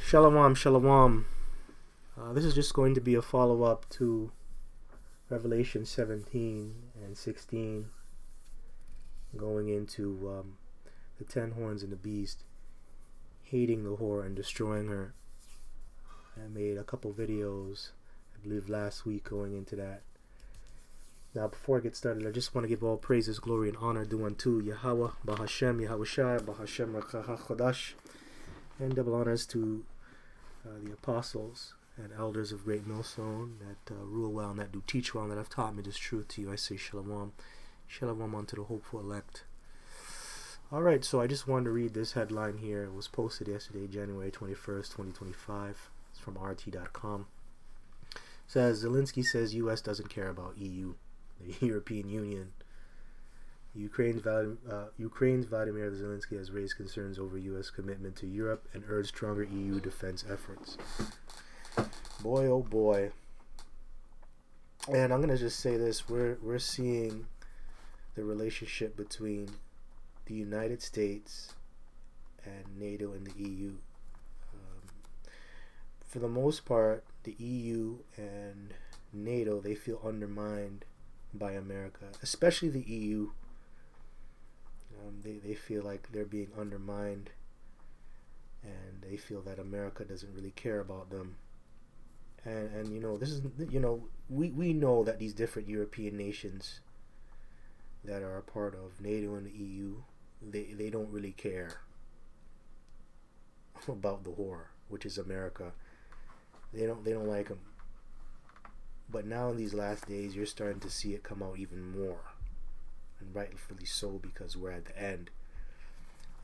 Shalom, shalom. This is just going to be a follow-up to Revelation 17 and 16, going into the 10 horns and the beast, hating the whore and destroying her. I made a couple videos, I believe last week, going into that. Now, before I get started, I just want to give all praises, glory, and honor due unto Yahweh, Bahashem, Yahweh Shai, Bahashem, Rakaha Chodash, and double honors to the apostles and elders of Great Millstone that rule well and that do teach well and that have taught me this truth to you. I say shalom. Shalom unto the hopeful elect. Alright, so I just wanted to read this headline here. It was posted yesterday, January 21st, 2025. It's from RT.com. It says, Zelensky says U.S. doesn't care about EU, the European Union. Ukraine's Vladimir Zelensky has raised concerns over U.S. commitment to Europe and urged stronger EU defense efforts. Boy, oh boy. And I'm going to just say this. We're seeing the relationship between the United States and NATO and the EU. For the most part, the EU and NATO, they feel undermined by America, especially the EU. They feel like they're being undermined, and they feel that America doesn't really care about them. And you know, this is, you know, we know that these different European nations that are a part of NATO and the EU, they don't really care about the whore, which is America. They don't like them. But now in these last days, you're starting to see it come out even more. And rightfully so, because we're at the end.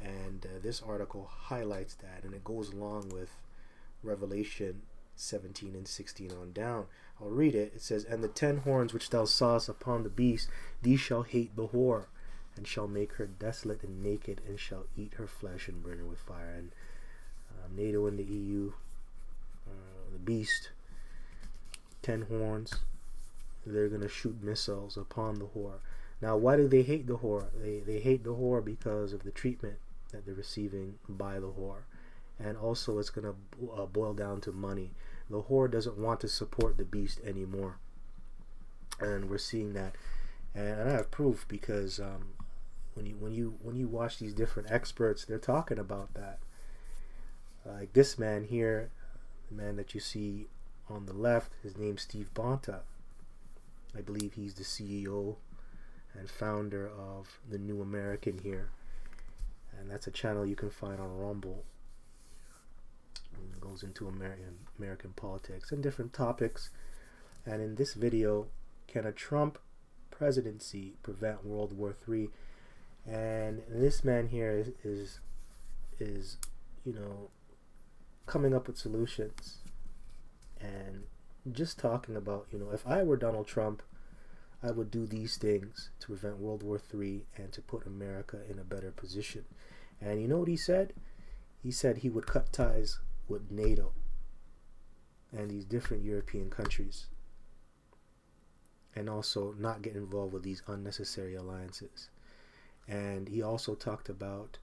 And this article highlights that, and it goes along with Revelation 17 and 16 on down. I'll read it. It says, And the 10 horns which thou sawest upon the beast, these shall hate the whore, and shall make her desolate and naked, and shall eat her flesh and burn her with fire. And NATO and the EU, the beast, 10 horns, they're going to shoot missiles upon the whore. Now, why do they hate the whore? They hate the whore because of the treatment that they're receiving by the whore. And also, it's going to boil down to money. The whore doesn't want to support the beast anymore. And we're seeing that. And I have proof, because when you watch these different experts, they're talking about that. Like this man here, the man that you see on the left, his name's Steve Bonta. I believe he's the CEO and founder of The New American here, and that's a channel you can find on Rumble. And it goes into American politics and different topics. And in this video, can a Trump presidency prevent World War III? And this man here is you know, coming up with solutions and just talking about, you know, if I were Donald Trump, I would do these things to prevent World War III and to put America in a better position. And you know what he said? He said he would cut ties with NATO and these different European countries, and also not get involved with these unnecessary alliances. And he also talked about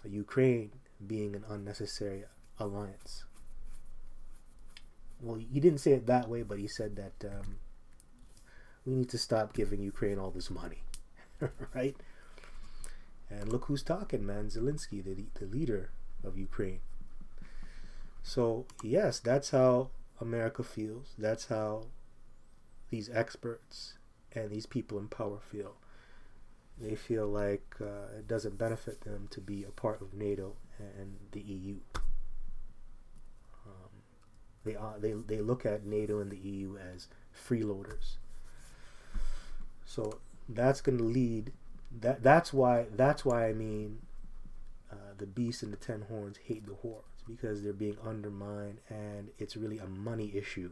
Ukraine being an unnecessary alliance. Well, he didn't say it that way, but he said that we need to stop giving Ukraine all this money, right? And look who's talking, man. Zelensky, the leader of Ukraine. So, yes, that's how America feels. That's how these experts and these people in power feel. They feel like it doesn't benefit them to be a part of NATO and the EU. They look at NATO and the EU as freeloaders. So that's going to lead. That's why I mean, the beast and the 10 horns hate the whore. It's because they're being undermined, and it's really a money issue.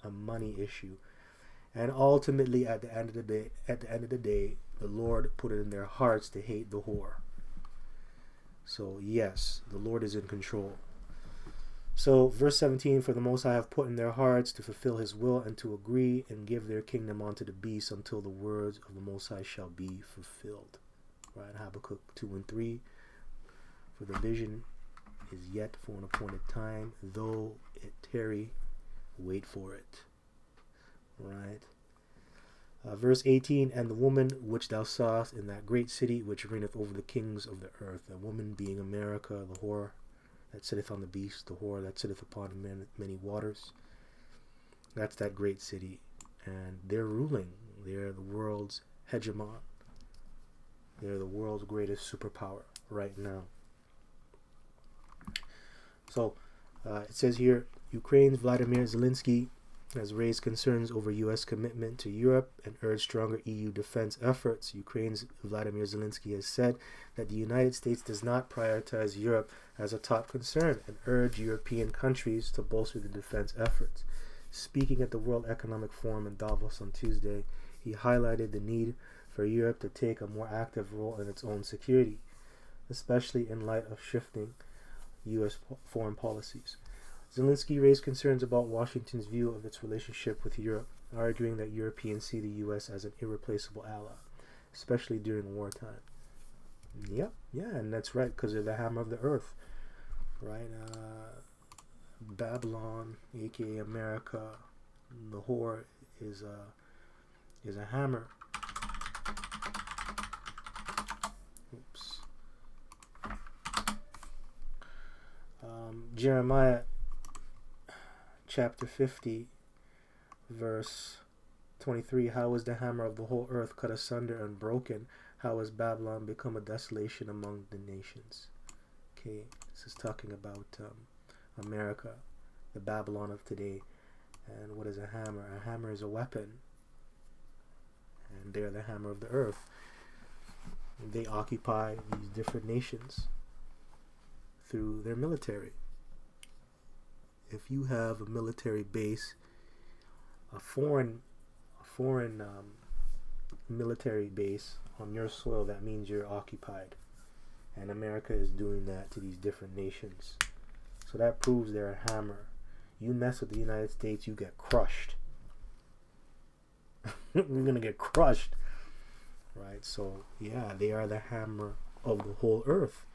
A money issue. And ultimately, at the end of the day, the Lord put it in their hearts to hate the whore. So yes, the Lord is in control. So verse 17, for the Most High have put in their hearts to fulfill his will and to agree and give their kingdom unto the beast until the words of the Most High shall be fulfilled. Right, Habakkuk 2 and 3. For the vision is yet for an appointed time, though it tarry, wait for it. Right? Verse 18, and the woman which thou sawest in that great city which reigneth over the kings of the earth, the woman being America, the whore that sitteth on the beast, the whore that sitteth upon many waters. That's that great city. And they're ruling. They're the world's hegemon. They're the world's greatest superpower right now. So it says here, Ukraine's Vladimir Zelensky has raised concerns over U.S. commitment to Europe and urged stronger EU defense efforts. Ukraine's Vladimir Zelensky has said that the United States does not prioritize Europe as a top concern and urged European countries to bolster the defense efforts. Speaking at the World Economic Forum in Davos on Tuesday, he highlighted the need for Europe to take a more active role in its own security, especially in light of shifting U.S. foreign policies. Zelensky raised concerns about Washington's view of its relationship with Europe, arguing that Europeans see the U.S. as an irreplaceable ally, especially during wartime. Yeah, and that's right, because they're the hammer of the earth, right? Babylon, aka America, the whore is a hammer. Oops. Jeremiah chapter 50, verse 23, how is the hammer of the whole earth cut asunder and broken? How has Babylon become a desolation among the nations? Okay, this is talking about America, the Babylon of today. And what is a hammer? A hammer is a weapon. And they're the hammer of the earth. They occupy these different nations through their military. If you have a military base, a foreign military base on your soil, that means you're occupied. And America is doing that to these different nations. So that proves they're a hammer. You mess with the United States, you get crushed. You're going to get crushed. Right? So, yeah, they are the hammer of the whole earth.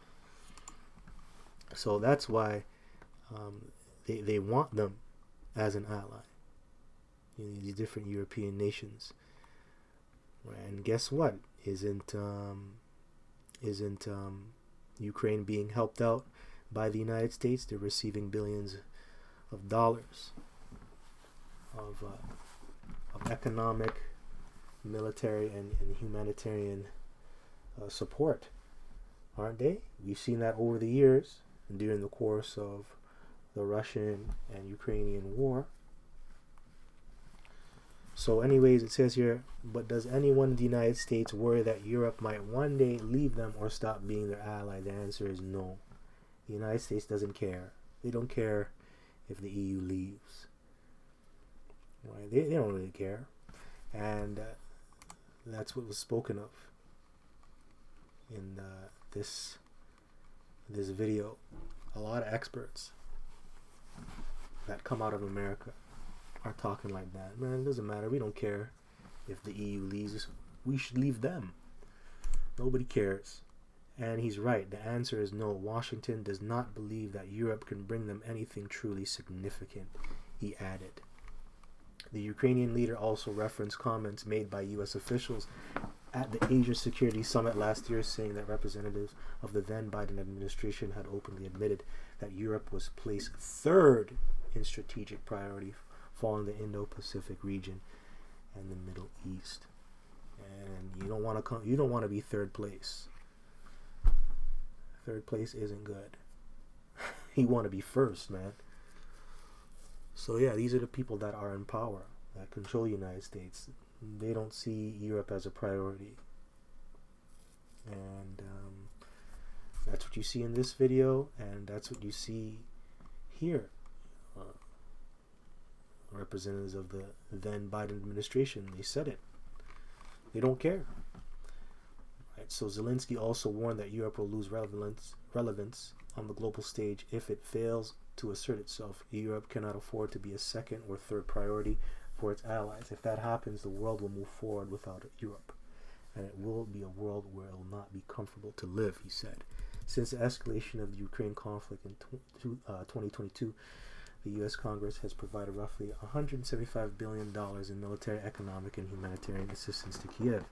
So that's why they want them as an ally. These different European nations. Right? And guess what? Isn't Ukraine being helped out by the United States? They're receiving billions of dollars of economic, military, and humanitarian support, aren't they? We've seen that over the years during the course of the Russian and Ukrainian war. So anyways, it says here, but does anyone in the United States worry that Europe might one day leave them or stop being their ally? The answer is no. The United States doesn't care. They don't care if the EU leaves. Right? They don't really care. And that's what was spoken of in this video. A lot of experts that come out of America are talking like that. Man, it doesn't matter. We don't care if the EU leaves. We should leave them. Nobody cares. And he's right. The answer is no. Washington does not believe that Europe can bring them anything truly significant, he added. The Ukrainian leader also referenced comments made by U.S. officials at the Asia Security Summit last year, saying that representatives of the then Biden administration had openly admitted that Europe was placed third in strategic priority following the Indo-Pacific region and the Middle East. And you don't want to be third place. Third place isn't good. You want to be first, man. So yeah, these are the people that are in power, that control the United States. They don't see Europe as a priority. And that's what you see in this video, and that's what you see here. Representatives of the then Biden administration, they said it. They don't care. Right? So Zelensky also warned that Europe will lose relevance on the global stage if it fails to assert itself. Europe cannot afford to be a second or third priority for its allies. If that happens, the world will move forward without Europe. And it will be a world where it will not be comfortable to live, he said. Since the escalation of the Ukraine conflict in 2022, the U.S. Congress has provided roughly $175 billion in military, economic, and humanitarian assistance to Kiev.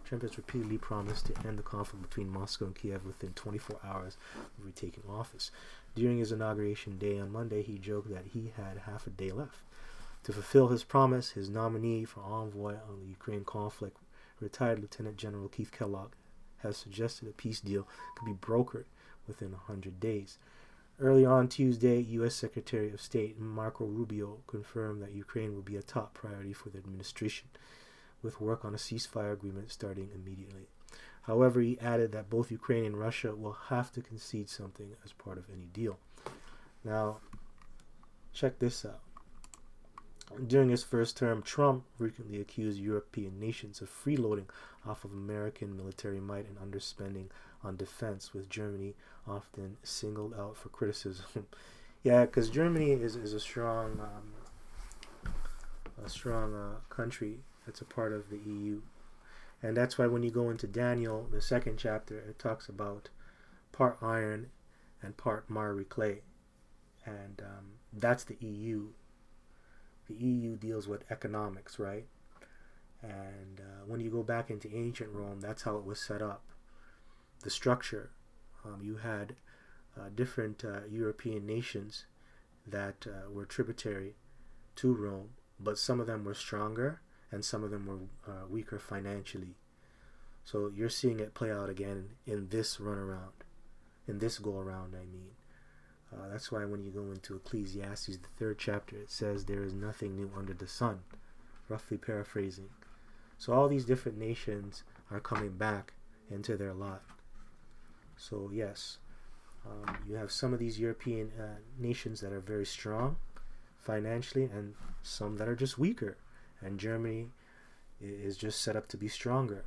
Trump has repeatedly promised to end the conflict between Moscow and Kiev within 24 hours of retaking office. During his inauguration day on Monday, he joked that he had half a day left. To fulfill his promise, his nominee for envoy on the Ukraine conflict, retired Lieutenant General Keith Kellogg, has suggested a peace deal could be brokered within 100 days. Early on Tuesday, U.S. Secretary of State Marco Rubio confirmed that Ukraine will be a top priority for the administration, with work on a ceasefire agreement starting immediately. However, he added that both Ukraine and Russia will have to concede something as part of any deal. Now, check this out. During his first term, Trump frequently accused European nations of freeloading off of American military might and underspending on defense, with Germany often singled out for criticism. Yeah, because Germany is a strong country that's a part of the EU. And that's why when you go into Daniel, the second chapter, it talks about part iron and part miry clay. And that's the EU. The EU deals with economics, right? And when you go back into ancient Rome, that's how it was set up. The structure. You had different European nations that were tributary to Rome, but some of them were stronger and some of them were weaker financially. So you're seeing it play out again in this runaround, in this go around, I mean. That's why when you go into Ecclesiastes, the third chapter, it says there is nothing new under the sun, roughly paraphrasing. So all these different nations are coming back into their lot. So yes, you have some of these European nations that are very strong financially and some that are just weaker. And Germany is just set up to be stronger.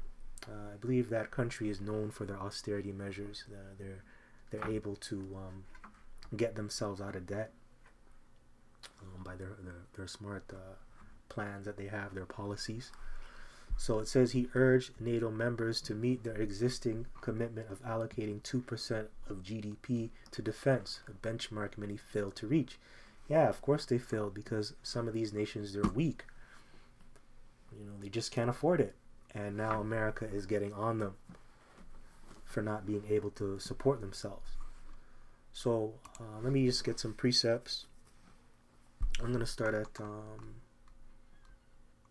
I believe that country is known for their austerity measures. They're able to get themselves out of debt by their smart plans that they have, their policies. So it says he urged NATO members to meet their existing commitment of allocating 2% of GDP to defense, a benchmark many failed to reach. Yeah, of course they failed, because some of these nations, they're weak. They just can't afford it. And now America is getting on them for not being able to support themselves. So let me just get some precepts. I'm going to start at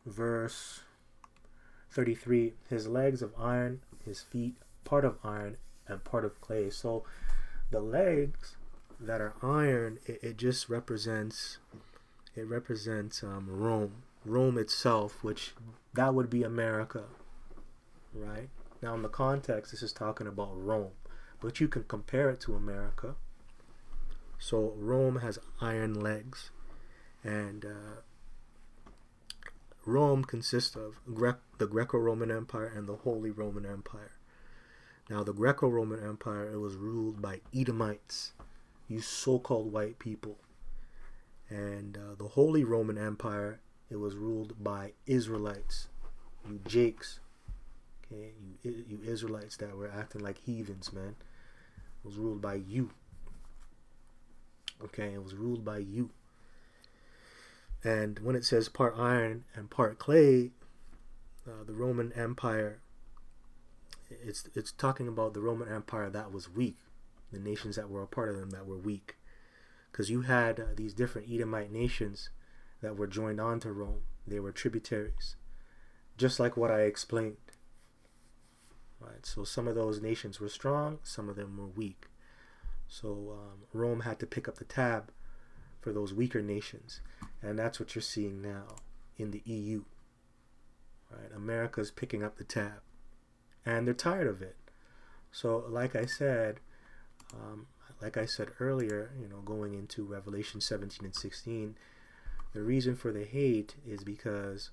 verse 33. His legs of iron, his feet part of iron and part of clay. So the legs that are iron, it just represents Rome itself, which that would be America, right? Now in the context, this is talking about Rome, but you can compare it to America. So Rome has iron legs, and Rome consists of the Greco-Roman Empire and the Holy Roman Empire. Now the Greco-Roman Empire, it was ruled by Edomites, you so-called white people. And the Holy Roman Empire, it was ruled by Israelites, you Jakes, okay, you Israelites that were acting like heathens, man. It was ruled by you. Okay, it was ruled by you. And when it says part iron and part clay, the Roman Empire, it's talking about the Roman Empire that was weak, the nations that were a part of them that were weak. Because you had these different Edomite nations that were joined on to Rome. They were tributaries, just like what I explained. Right. So some of those nations were strong, some of them were weak. So Rome had to pick up the tab for those weaker nations, and that's what you're seeing now in the EU. Right. America's picking up the tab, and they're tired of it. So like I said earlier, going into Revelation 17 and 16, the reason for the hate is because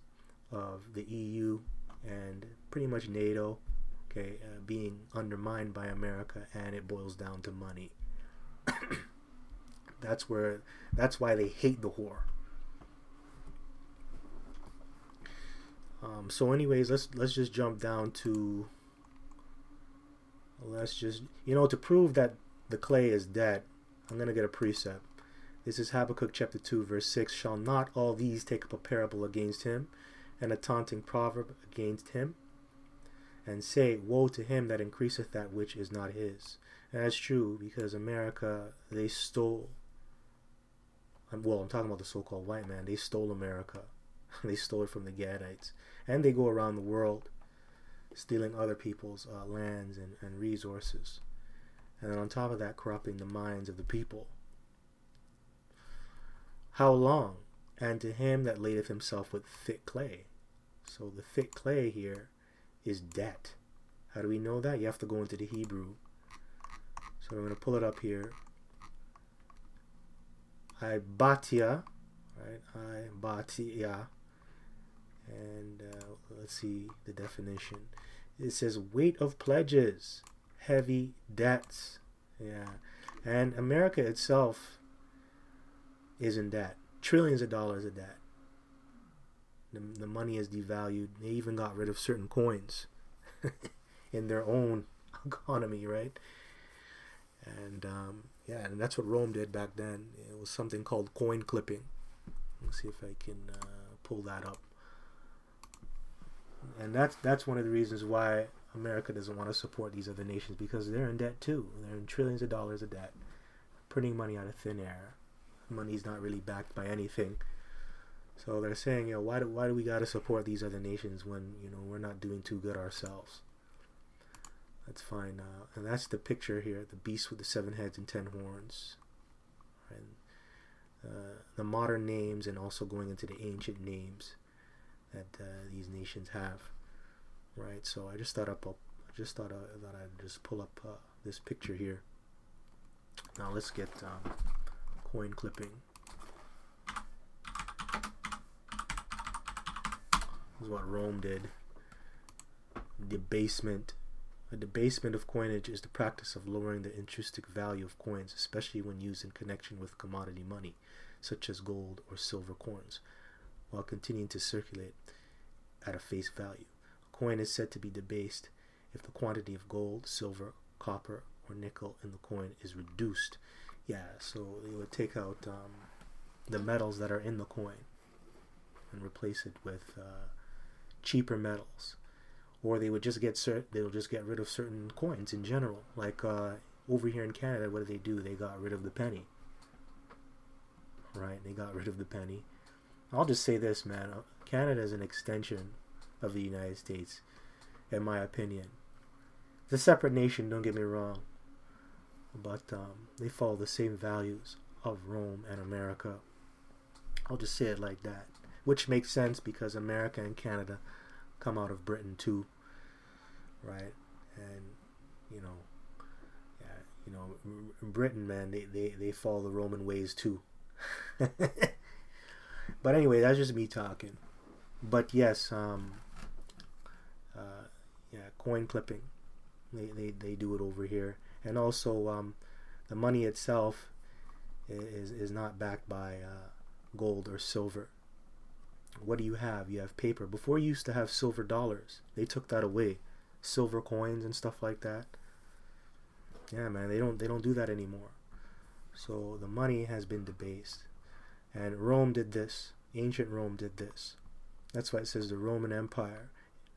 of the EU and pretty much NATO, being undermined by America, and it boils down to money. That's why they hate the whore. So anyways, let's just jump down to Let's just, to prove that the clay is dead, I'm going to get a precept. This is Habakkuk chapter 2, verse 6. Shall not all these take up a parable against him, and a taunting proverb against him, and say, woe to him that increaseth that which is not his? And that's true, because America, they stole. Well, I'm talking about the so-called white man. They stole America. They stole it from the Gadites. And they go around the world stealing other people's lands and resources. And then on top of that, corrupting the minds of the people. How long? And to him that ladeth himself with thick clay. So the thick clay here is debt. How do we know that? You have to go into the Hebrew. So I'm going to pull it up here. Ibatia, right? Ibatia. And let's see the definition. It says weight of pledges, heavy debts. Yeah. And America itself is in debt. Trillions of dollars of debt. The money is devalued. They even got rid of certain coins in their own economy, right? And and that's what Rome did back then. It was something called coin clipping. Let's see if I can pull that up. And that's one of the reasons why America doesn't want to support these other nations, because they're in debt too. They're in trillions of dollars of debt, printing money out of thin air. Money's not really backed by anything. So they're saying, why do we got to support these other nations when we're not doing too good ourselves? That's fine. And that's the picture here, the beast with the 7 heads and 10 horns. And the modern names, and also going into the ancient names that these nations have. Right. So I just thought I'd just pull up this picture here. Now let's get coin clipping. This is what Rome did. Debasement. A debasement of coinage is the practice of lowering the intrinsic value of coins, especially when used in connection with commodity money, such as gold or silver coins, while continuing to circulate at a face value. A coin is said to be debased if the quantity of gold, silver, copper, or nickel in the coin is reduced. Yeah, so they would take out the metals that are in the coin and replace it with cheaper metals. Or they would just get rid of certain coins in general. Like over here in Canada, what do? They got rid of the penny. Right? They got rid of the penny. I'll just say this, man. Canada is an extension of the United States, in my opinion. It's a separate nation, don't get me wrong. But they follow the same values of Rome and America. I'll just say it like that. Which makes sense because America and Canada come out of Britain too, right? And Britain, man, they follow the Roman ways too. But anyway, that's just me talking. But yes, coin clipping, they do it over here. And also the money itself is not backed by gold or silver. What do you have? You have paper. Before you used to have silver dollars. They took that away. Silver coins and stuff like that. Yeah, man, they don't do that anymore. So the money has been debased. And Rome did this. Ancient Rome did this. That's why it says the Roman Empire.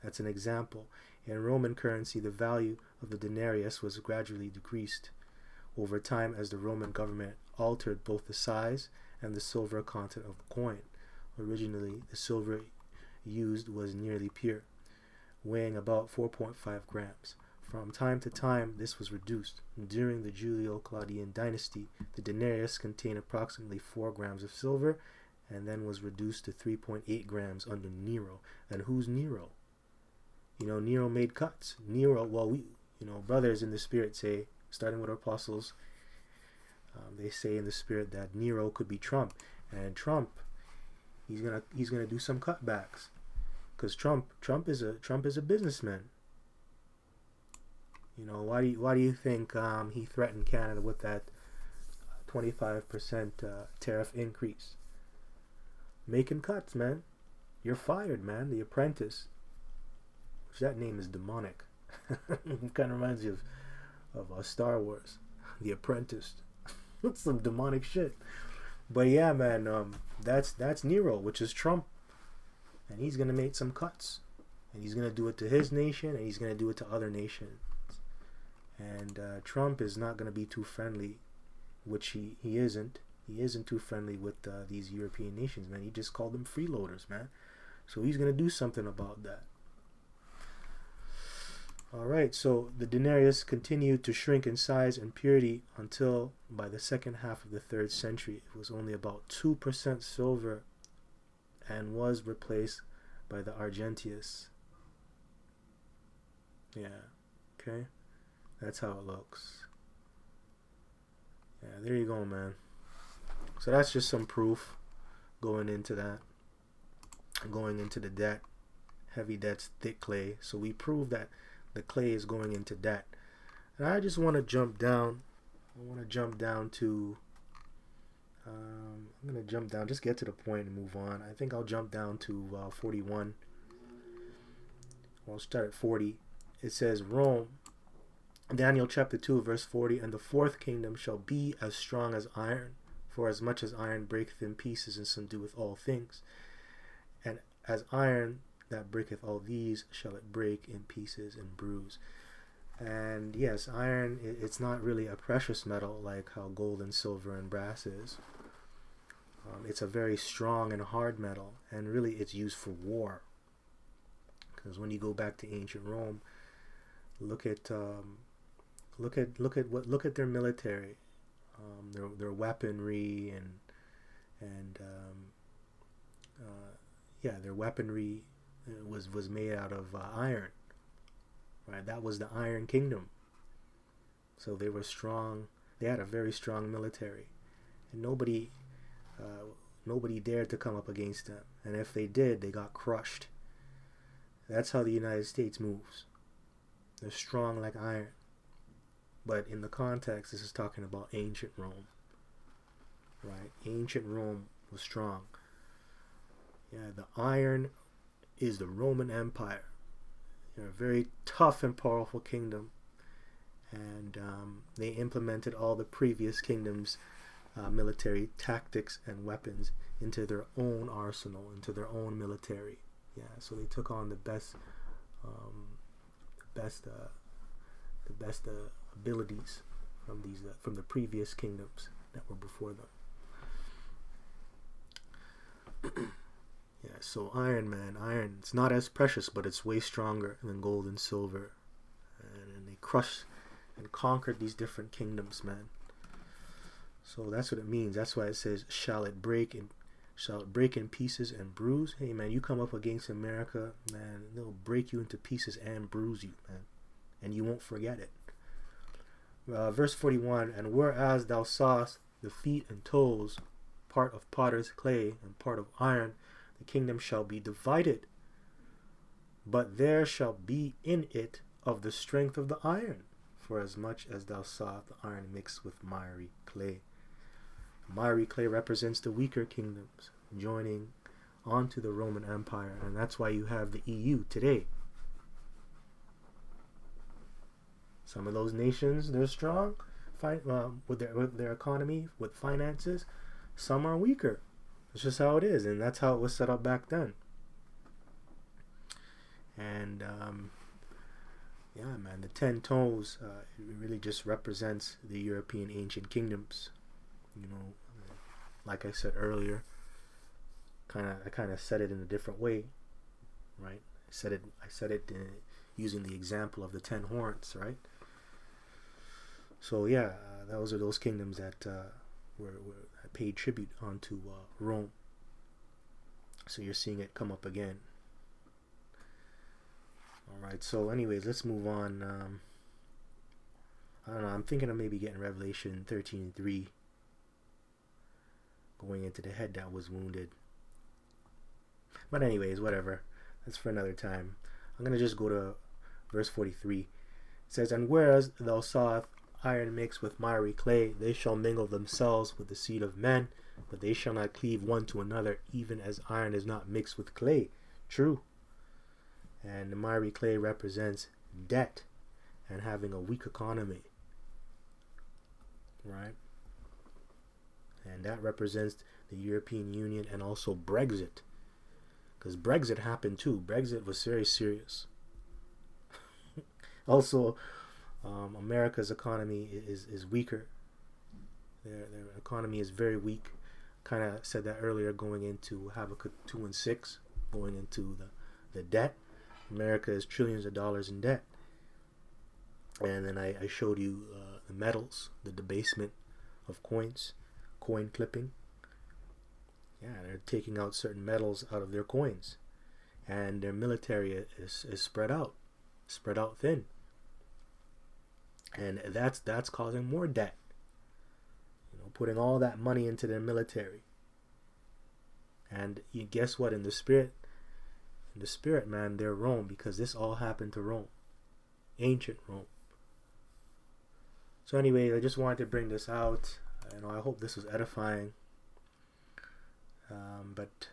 That's an example. In Roman currency, the value of the denarius was gradually decreased over time as the Roman government altered both the size and the silver content of the coin. Originally, the silver used was nearly pure, weighing about 4.5 grams. From time to time, this was reduced. During the Julio-Claudian dynasty, the denarius contained approximately 4 grams of silver, and then was reduced to 3.8 grams under Nero. And who's Nero? Nero made cuts. Nero, we, brothers in the spirit say, starting with our apostles, they say in the spirit that Nero could be Trump, and Trump, he's gonna do some cutbacks, because Trump is a businessman. Why do you think he threatened Canada with that 25% tariff increase? Making cuts, man. You're fired, man. The Apprentice, which that name is demonic. It kind of reminds you of of Star Wars, The Apprentice. That's some demonic shit. But yeah, man, that's Nero, which is Trump, and he's gonna make some cuts, and he's gonna do it to his nation, and he's gonna do it to other nations. And Trump is not gonna be too friendly, which he isn't. He isn't too friendly with these European nations, man. He just called them freeloaders, man. So he's gonna do something about that. Alright, so the denarius continued to shrink in size and purity until by the second half of the 3rd century it was only about 2% silver and was replaced by the argentius. Yeah, okay, that's how it looks. Yeah, there you go, man. So that's just some proof going into that, going into the debt. Heavy debt's thick clay. So we prove that the clay is going into debt. And I just want to jump down. I want to jump down to I'm going to jump down, just get to the point and move on. I think I'll jump down to 41. I'll start at 40. It says, Rome, Daniel chapter 2 verse 40, and the 4th kingdom shall be as strong as iron, for as much as iron breaketh in pieces and subdueth all things, and as iron that breaketh all these shall it break in pieces and bruise. And yes, iron, it's not really a precious metal like how gold and silver and brass is. It's a very strong and hard metal, and really it's used for war. Because when you go back to ancient Rome, look at their military, their weaponry and their weaponry was made out of iron, right? That was the Iron Kingdom. So they were strong. They had a very strong military, and nobody dared to come up against them. And if they did, they got crushed. That's how the United States moves. They're strong like iron. But in the context, this is talking about ancient Rome, right? Ancient Rome was strong. Yeah, the iron is the Roman Empire. They're a very tough and powerful kingdom, and they implemented all the previous kingdoms' military tactics and weapons into their own arsenal, into their own military. Yeah, so they took on the best abilities from the previous kingdoms that were before them. Yeah, so iron, it's not as precious, but it's way stronger than gold and silver. And they crushed and conquered these different kingdoms, man. So that's what it means. That's why it says, shall it break in pieces and bruise? Hey, man, you come up against America, man, they'll break you into pieces and bruise you, man. And you won't forget it. Verse 41, and whereas thou sawest the feet and toes, part of potter's clay and part of iron, the kingdom shall be divided, but there shall be in it of the strength of the iron, for as much as thou sawest the iron mixed with miry clay. Miry clay represents the weaker kingdoms joining onto the Roman Empire, and that's why you have the EU today. Some of those nations, they're strong with their economy, with finances. Some are weaker. It's just how it is, and that's how it was set up back then. And yeah, man, the 10 toes it really just represents the European ancient kingdoms. You know, like I said earlier, I kind of said it in a different way, right? I said it using the example of the 10 horns, right? So yeah, those are those kingdoms that were paid tribute onto Rome. So you're seeing it come up again. Alright, so anyways, let's move on. I don't know, I'm thinking of maybe getting Revelation 13:3, going into the head that was wounded. But anyways, whatever. That's for another time. I'm going to just go to verse 43. It says, and whereas thou sawest iron mixed with miry clay, they shall mingle themselves with the seed of men, but they shall not cleave one to another, even as iron is not mixed with clay. True. And the miry clay represents debt and having a weak economy. right? And that represents the European Union and also Brexit. Because Brexit happened too. Brexit was very serious. Also, America's economy is weaker. Their economy is very weak. Kind of said that earlier, going into Habakkuk 2 and 6, going into the debt. America is trillions of dollars in debt. And then I showed you the metals, the debasement of coins, coin clipping. Yeah, they're taking out certain metals out of their coins. And their military is spread out thin. And that's causing more debt. You know, putting all that money into their military. And you guess what? In the spirit, man, they're Rome, because this all happened to Rome, ancient Rome. So anyway, I just wanted to bring this out. You know, I hope this was edifying. But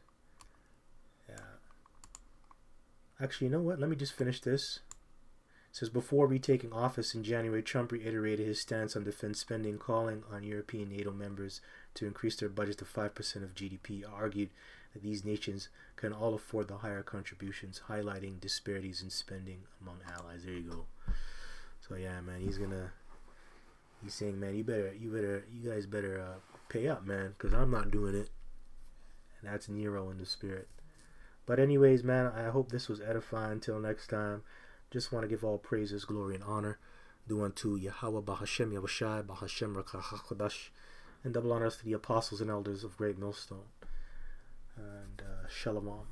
yeah. Actually, you know what? Let me just finish this. It says, before retaking office in January, Trump reiterated his stance on defense spending, calling on European NATO members to increase their budget to 5% of GDP. He argued that these nations can all afford the higher contributions, highlighting disparities in spending among allies. There you go. So yeah, man, he's saying, man, you guys better pay up, man, because I'm not doing it. And that's Nero in the spirit. But anyways, man, I hope this was edifying. Until next time, just want to give all praises, glory, and honor due unto Yahweh, Bahashem, Yahushai, Bahashem, Rakachadash, and double honors to the apostles and elders of Great Millstone. And Shalom.